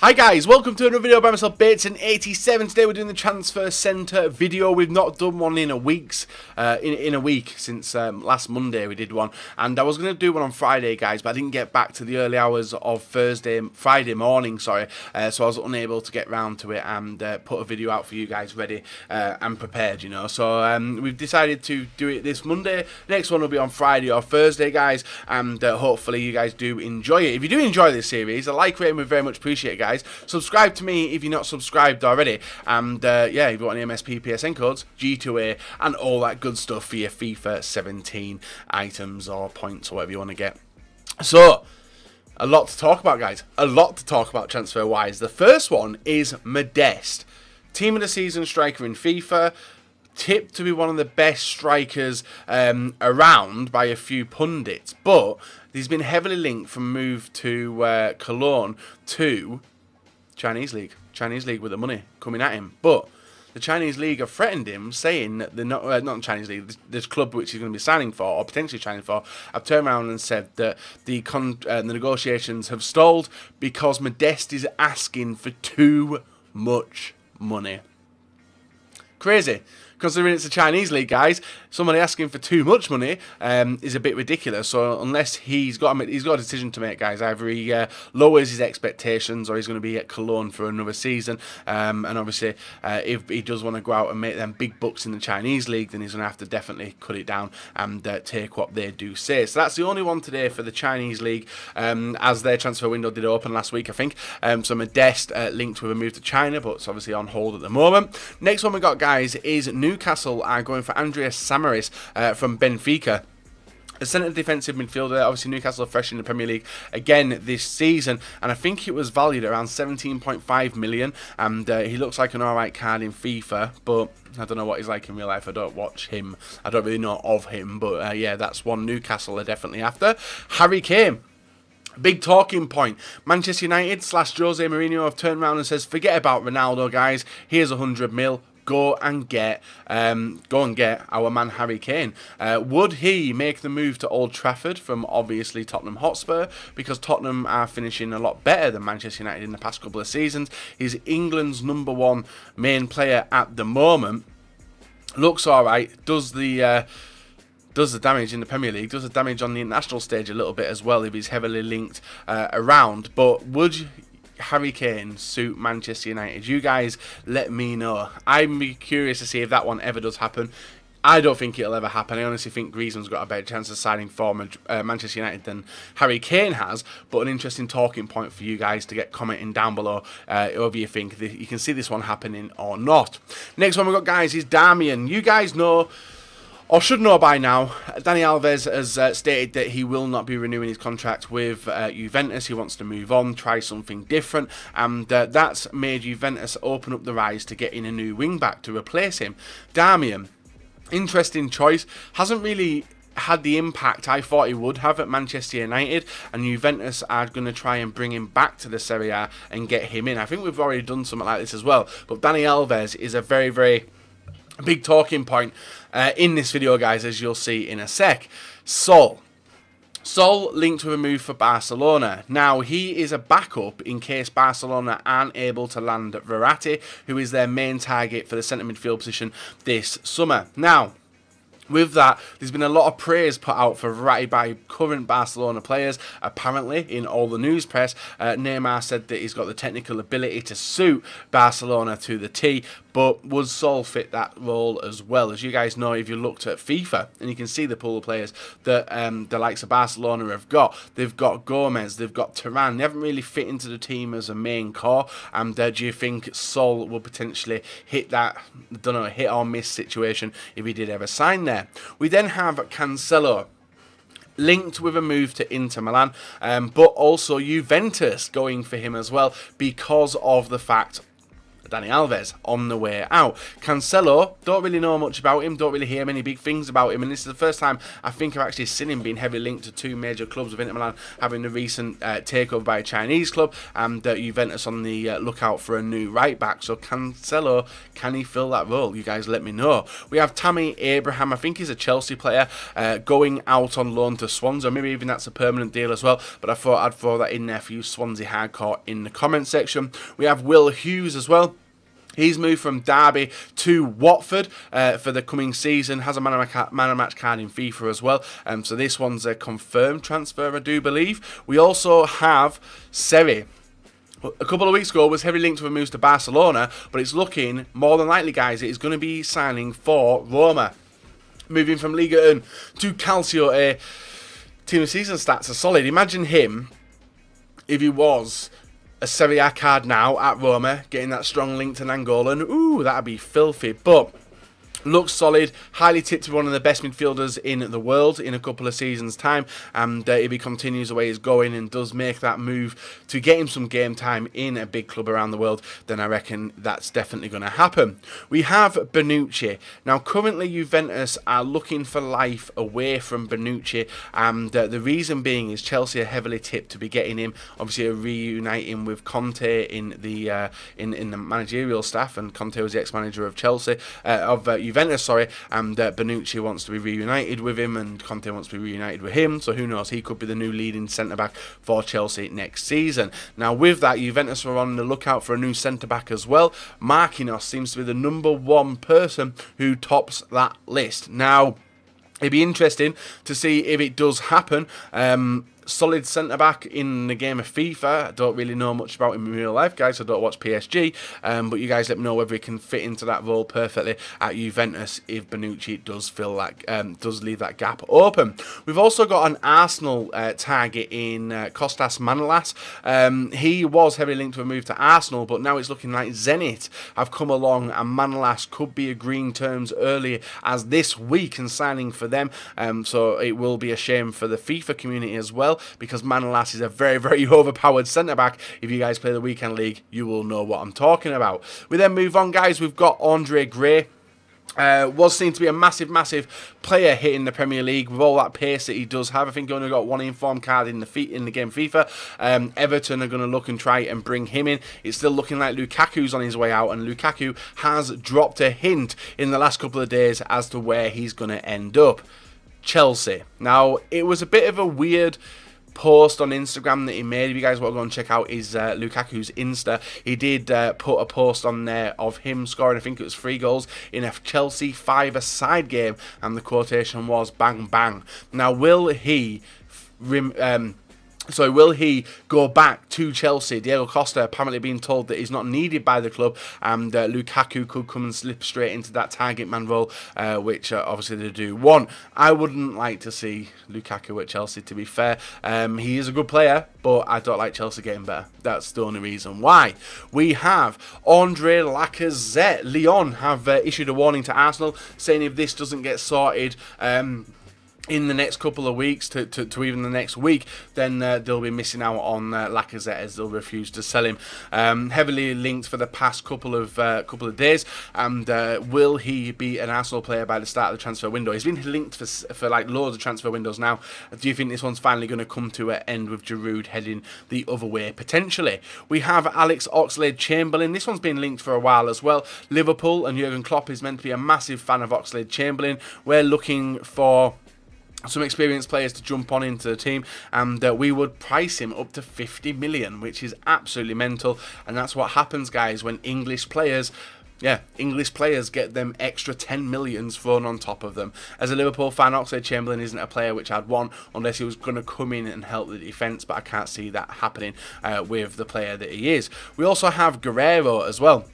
Hi guys, welcome to another video by myself, Bates87. Today we're doing the transfer centre video. We've not done one in a week since last Monday we did one, and I was going to do one on Friday, guys, but I didn't get back to the early hours of Friday morning, sorry, so I was unable to get round to it and put a video out for you guys ready and prepared, you know. So we've decided to do it this Monday. Next one will be on Friday or Thursday, guys, and hopefully you guys do enjoy it. If you do enjoy this series, a like rating would very much appreciate it, guys. Subscribe to me if you're not subscribed already, and yeah, if you want any MSP PSN codes, G2A, and all that good stuff for your FIFA 17 items or points or whatever you want to get. So, a lot to talk about, guys. A lot to talk about transfer wise. The first one is Modeste, team of the season striker in FIFA, tipped to be one of the best strikers around by a few pundits, but he's been heavily linked from move to Cologne to Chinese League with the money coming at him. But the Chinese League have threatened him, saying that they're not the Chinese League, this club which he's going to be signing for, or potentially signing for, have turned around and said that the negotiations have stalled because Modeste is asking for too much money. Crazy. Considering it's a Chinese league, guys, somebody asking for too much money is a bit ridiculous. So unless he's got a decision to make, guys, either he lowers his expectations or he's going to be at Cologne for another season. And obviously, if he does want to go out and make them big bucks in the Chinese league, then he's going to have to definitely cut it down and take what they do say. So that's the only one today for the Chinese league, as their transfer window did open last week, I think. So Modeste linked with a move to China, but it's obviously on hold at the moment. Next one we got, guys, is Newcastle are going for Samaris from Benfica. A centre defensive midfielder. Obviously Newcastle are fresh in the Premier League again this season, and I think it was valued around 17.5 million, and he looks like an alright card in FIFA, but I don't know what he's like in real life. I don't watch him, I don't really know of him, but yeah, that's one Newcastle are definitely after. Harry Kane, big talking point. Manchester United / Jose Mourinho have turned around and says, forget about Ronaldo, guys, here's 100 mil. Go and get our man Harry Kane. Would he make the move to Old Trafford from obviously Tottenham Hotspur, because Tottenham are finishing a lot better than Manchester United in the past couple of seasons? He's England's #1 main player at the moment. Looks alright. Does the damage in the Premier League, does the damage on the international stage a little bit as well if he's heavily linked around. But would Harry Kane suit Manchester United? You guys let me know. I'm curious to see if that one ever does happen. I don't think it'll ever happen. I honestly think Griezmann's got a better chance of signing for Manchester United than Harry Kane has, but an interesting talking point for you guys to get commenting down below whether you think you can see this one happening or not. Next one we've got, guys, is Darmian. You guys know, or should know by now, Dani Alves has stated that he will not be renewing his contract with Juventus. He wants to move on, try something different, and that's made Juventus open up their eyes to getting a new wing-back to replace him. Darmian, interesting choice, hasn't really had the impact I thought he would have at Manchester United, and Juventus are going to try and bring him back to the Serie A and get him in. I think we've already done something like this as well, but Dani Alves is a very, very big talking point in this video, guys, as you'll see in a sec. Sol linked with a move for Barcelona. Now, he is a backup in case Barcelona aren't able to land Verratti, who is their main target for the centre midfield position this summer. Now, with that, there's been a lot of praise put out for Verratti by current Barcelona players. Apparently, in all the news press, Neymar said that he's got the technical ability to suit Barcelona to the T, but would Sol fit that role as well? As you guys know, if you looked at FIFA, and you can see the pool of players that the likes of Barcelona have got. They've got Gomez, they've got Turan. They haven't really fit into the team as a main core. And do you think Sol will potentially hit that, I don't know, hit or miss situation if he did ever sign there? We then have Cancelo, linked with a move to Inter Milan, but also Juventus going for him as well, because of the fact Dani Alves on the way out. Cancelo, don't really know much about him, don't really hear many big things about him, and this is the first time I think I've actually seen him being heavily linked to two major clubs, with Inter Milan having the recent takeover by a Chinese club, and Juventus on the lookout for a new right back. So Cancelo, can he fill that role? You guys let me know. We have Tammy Abraham, I think he's a Chelsea player, going out on loan to Swansea, maybe even that's a permanent deal as well, but I thought I'd throw that in there for you Swansea hardcore in the comment section. We have Will Hughes as well. He's moved from Derby to Watford for the coming season. Has a man of match card in FIFA as well. So this one's a confirmed transfer, I do believe. We also have Siri. A couple of weeks ago was heavily linked to a move to Barcelona, but it's looking more than likely, guys, it is going to be signing for Roma. Moving from Liga 1 to Calcio. Team of season stats are solid. Imagine him if he was a Serie A card now at Roma, getting that strong link to Nangolan. Ooh, that'd be filthy. But looks solid, highly tipped to be one of the best midfielders in the world in a couple of seasons' time. And if he continues the way he's going and does make that move to get him some game time in a big club around the world, then I reckon that's definitely going to happen. We have Bonucci. Now, currently Juventus are looking for life away from Bonucci, and the reason being is Chelsea are heavily tipped to be getting him, obviously reuniting with Conte in the managerial staff, and Conte was the ex-manager of Chelsea, Juventus, sorry, and Bonucci wants to be reunited with him, and Conte wants to be reunited with him, so who knows, he could be the new leading centre-back for Chelsea next season. Now, with that, Juventus are on the lookout for a new centre-back as well. Marquinhos seems to be the #1 person who tops that list. Now, it'd be interesting to see if it does happen. Solid centre-back in the game of FIFA. I don't really know much about him in real life, guys. I don't watch PSG, but you guys let me know whether he can fit into that role perfectly at Juventus if Bonucci does feel like does leave that gap open. We've also got an Arsenal target in Kostas Manolas. He was heavily linked to a move to Arsenal, but now it's looking like Zenit have come along, and Manolas could be agreeing terms early as this week and signing for them. So it will be a shame for the FIFA community as well, because Manolas is a very, very overpowered centre-back. If you guys play the Weekend League, you will know what I'm talking about. We then move on, guys. We've got Andre Gray. Was seen to be a massive player hitting the Premier League with all that pace that he does have. I think he only got one informed card in the game FIFA. Everton are going to look and try and bring him in. It's still looking like Lukaku's on his way out, and Lukaku has dropped a hint in the last couple of days as to where he's going to end up. Chelsea. Now, it was a bit of a weird post on Instagram that he made. If you guys want to go and check out his Lukaku's Insta, he did put a post on there of him scoring, I think it was 3 goals in a Chelsea 5-a-side game, and the quotation was bang bang. Now, will he go back to Chelsea? Diego Costa apparently being told that he's not needed by the club, and Lukaku could come and slip straight into that target man role, which obviously they do want. I wouldn't like to see Lukaku at Chelsea, to be fair. He is a good player, but I don't like Chelsea getting better. That's the only reason why. We have Andre Lacazette. Lyon have issued a warning to Arsenal, saying if this doesn't get sorted in the next couple of weeks to even the next week, then they'll be missing out on Lacazette, as they'll refuse to sell him. Heavily linked for the past couple of days, and will he be an Arsenal player by the start of the transfer window? He's been linked for like loads of transfer windows now. Do you think this one's finally going to come to an end with Giroud heading the other way potentially? We have Alex Oxlade-Chamberlain. This one's been linked for a while as well. Liverpool and Jurgen Klopp is meant to be a massive fan of Oxlade-Chamberlain. We're looking for some experienced players to jump on into the team, and we would price him up to 50 million, which is absolutely mental. And that's what happens, guys, when English players get them extra 10 millions thrown on top of them. As a Liverpool fan, Oxlade-Chamberlain isn't a player which I'd want unless he was going to come in and help the defence, but I can't see that happening with the player that he is. We also have Guerrero as well.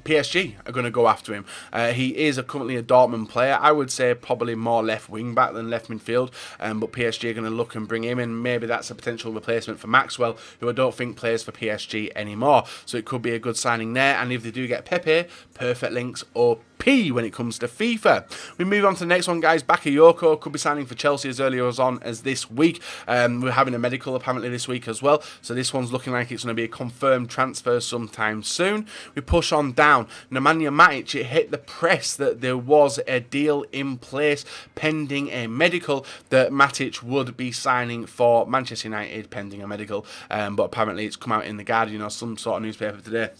PSG are going to go after him. He is currently a Dortmund player. I would say probably more left wing back than left midfield, but PSG are going to look and bring him in. Maybe that's a potential replacement for Maxwell, who I don't think plays for PSG anymore. So it could be a good signing there. And if they do get Pepe, perfect links up MVP when it comes to FIFA. We move on to the next one, guys. Bakayoko could be signing for Chelsea as early as this week. We're having a medical apparently this week as well, so this one's looking like it's going to be a confirmed transfer sometime soon. We push on down. Nemanja Matic, it hit the press that there was a deal in place pending a medical that Matic would be signing for Manchester United pending a medical, but apparently it's come out in the Guardian or some sort of newspaper today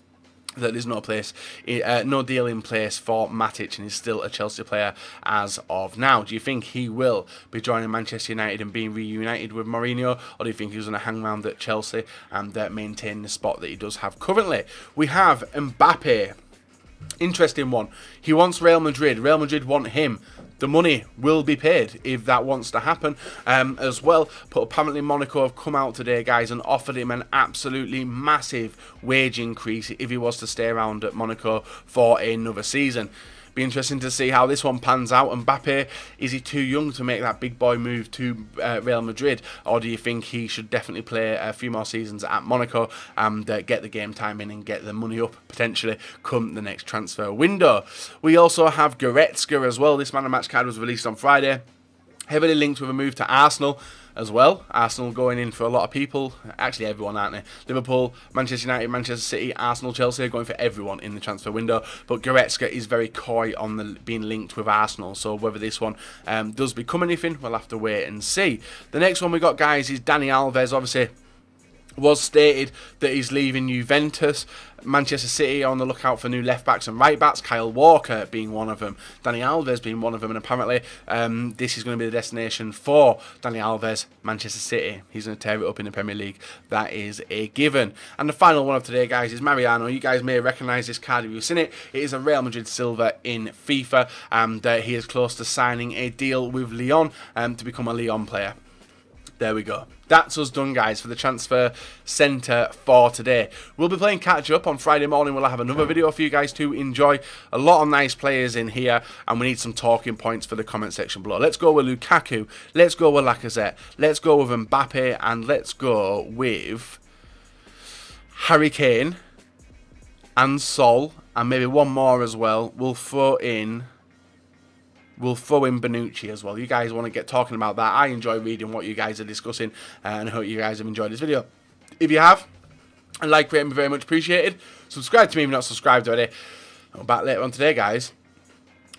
that there's no deal in place for Matic, and he's still a Chelsea player as of now. Do you think he will be joining Manchester United and being reunited with Mourinho, or do you think he's going to hang around at Chelsea and maintain the spot that he does have currently? We have Mbappe. Interesting one. He wants Real Madrid. Real Madrid want him. The money will be paid if that wants to happen as well. But apparently Monaco have come out today, guys, and offered him an absolutely massive wage increase if he was to stay around at Monaco for another season. Be interesting to see how this one pans out. Mbappe, is he too young to make that big boy move to Real Madrid, or do you think he should definitely play a few more seasons at Monaco and get the game time in and get the money up potentially come the next transfer window? We also have Goretzka as well. This man of match card was released on Friday. Heavily linked with a move to Arsenal as well. Arsenal going in for a lot of people. Actually everyone, aren't they? Liverpool, Manchester United, Manchester City, Arsenal, Chelsea are going for everyone in the transfer window. But Goretzka is very coy on being linked with Arsenal. So whether this one does become anything, we'll have to wait and see. The next one we got, guys, is Dani Alves. Obviously was stated that he's leaving Juventus. Manchester City are on the lookout for new left backs and right backs, Kyle Walker being one of them, Dani Alves being one of them, and apparently this is going to be the destination for Dani Alves, Manchester City. He's going to tear it up in the Premier League. That is a given. And the final one of today, guys, is Mariano. You guys may recognise this card if you've seen it. It is a Real Madrid silver in FIFA, and he is close to signing a deal with Lyon to become a Lyon player. There we go. That's us done, guys, for the transfer centre for today. We'll be playing catch up on Friday morning. We'll have another video for you guys to enjoy. A lot of nice players in here, and we need some talking points for the comment section below. Let's go with Lukaku. Let's go with Lacazette. Let's go with Mbappe, and let's go with Harry Kane and Sol, and maybe one more as well. We'll throw in Bonucci as well. You guys want to get talking about that. I enjoy reading what you guys are discussing, and I hope you guys have enjoyed this video. If you have, a like rate would be very much appreciated. Subscribe to me if you're not subscribed already. I'm back later on today, guys,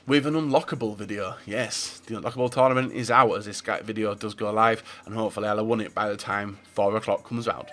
with an unlockable video. Yes, the unlockable tournament is out as this video does go live, and hopefully I'll have won it by the time 4 o'clock comes round.